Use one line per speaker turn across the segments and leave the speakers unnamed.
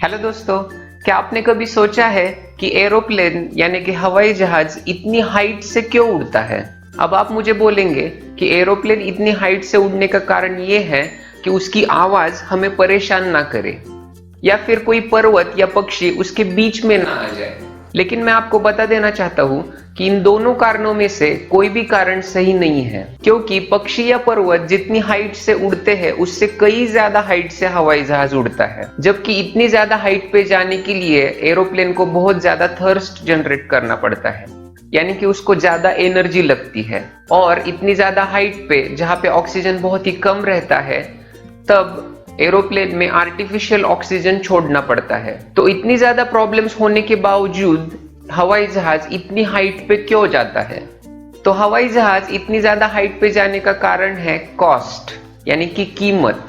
Hello दोस्तों, क्या आपने कभी सोचा है कि एरोप्लेन यानी कि हवाई जहाज इतनी हाइट से क्यों उड़ता है? अब आप मुझे बोलेंगे कि एरोप्लेन इतनी हाइट से उड़ने का कारण ये है कि उसकी आवाज हमें परेशान ना करे या फिर कोई पर्वत या पक्षी उसके बीच में ना आ जाए। लेकिन मैं आपको बता देना चाहता हूँ कि इन दोनों कारणों में से कोई भी कारण सही नहीं है, क्योंकि पक्षी या पर्वत जितनी हाइट से उड़ते हैं उससे कई ज्यादा हाइट से हवाई जहाज उड़ता है, जबकि इतनी ज्यादा हाइट पे जाने के लिए एरोप्लेन को बहुत ज्यादा थर्स्ट जनरेट करना पड़ता है, यानी कि उसको ज्यादा एनर्जी लगती है। और इतनी ज्यादा हाइट पे जहाँ पे ऑक्सीजन बहुत ही कम रहता है, तब एरोप्लेन में आर्टिफिशियल ऑक्सीजन छोड़ना पड़ता है। तो इतनी ज्यादा प्रॉब्लम्स होने के बावजूद हवाई जहाज इतनी हाइट पे क्यों जाता है? तो हवाई जहाज इतनी ज्यादा हाइट पे जाने का कारण है कॉस्ट, यानी कि कीमत।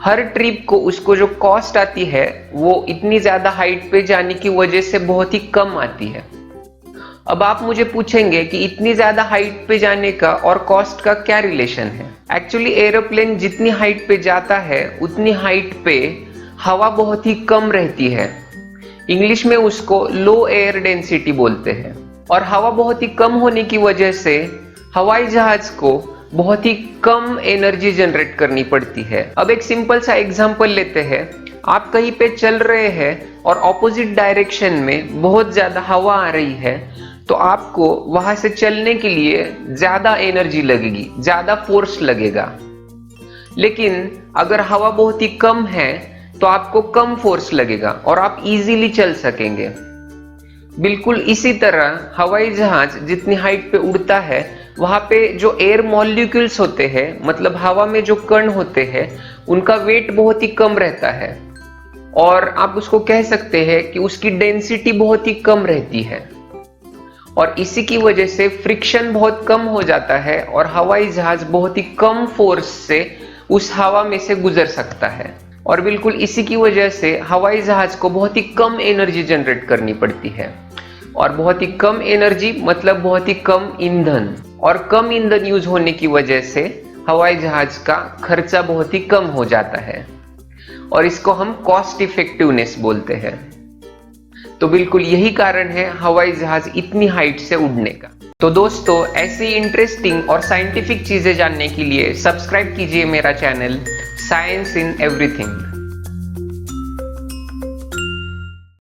हर ट्रिप को उसको जो कॉस्ट आती है वो इतनी ज्यादा हाइट पे जाने की वजह से बहुत ही कम आती है। अब आप मुझे पूछेंगे कि इतनी ज्यादा हाइट पे जाने का और कॉस्ट का क्या रिलेशन है? एक्चुअली एरोप्लेन जितनी हाइट पे जाता है उतनी हाइट पे हवा बहुत ही कम रहती है। इंग्लिश में उसको लो एयर डेंसिटी बोलते हैं। और हवा बहुत ही कम होने की वजह से हवाई जहाज को बहुत ही कम एनर्जी जनरेट करनी पड़ती है। अब एक सिंपल सा एग्जांपल लेते हैं। आप कहीं पे चल रहे हैं और ऑपोजिट डायरेक्शन में बहुत ज्यादा हवा आ रही है, तो आपको वहां से चलने के लिए ज्यादा एनर्जी लगेगी, ज्यादा फोर्स लगेगा। लेकिन अगर हवा बहुत ही कम है तो आपको कम फोर्स लगेगा और आप इजीली चल सकेंगे। बिल्कुल इसी तरह हवाई जहाज जितनी हाइट पे उड़ता है वहां पे जो एयर मॉलिक्यूल्स होते हैं, मतलब हवा में जो कण होते हैं, उनका वेट बहुत ही कम रहता है और आप उसको कह सकते हैं कि उसकी डेंसिटी बहुत ही कम रहती है। और इसी की वजह से फ्रिक्शन बहुत कम हो जाता है और हवाई जहाज बहुत ही कम फोर्स से उस हवा में से गुजर सकता है। और बिल्कुल इसी की वजह से हवाई जहाज को बहुत ही कम एनर्जी जनरेट करनी पड़ती है। और बहुत ही कम एनर्जी मतलब बहुत ही कम ईंधन, और कम ईंधन यूज होने की वजह से हवाई जहाज का खर्चा बहुत ही कम हो जाता है और इसको हम कॉस्ट इफेक्टिवनेस बोलते हैं। तो बिल्कुल यही कारण है हवाई जहाज इतनी हाइट से उड़ने का। तो दोस्तों, ऐसी इंटरेस्टिंग और साइंटिफिक चीजें जानने के लिए सब्सक्राइब कीजिए मेरा चैनल साइंस इन एवरीथिंग।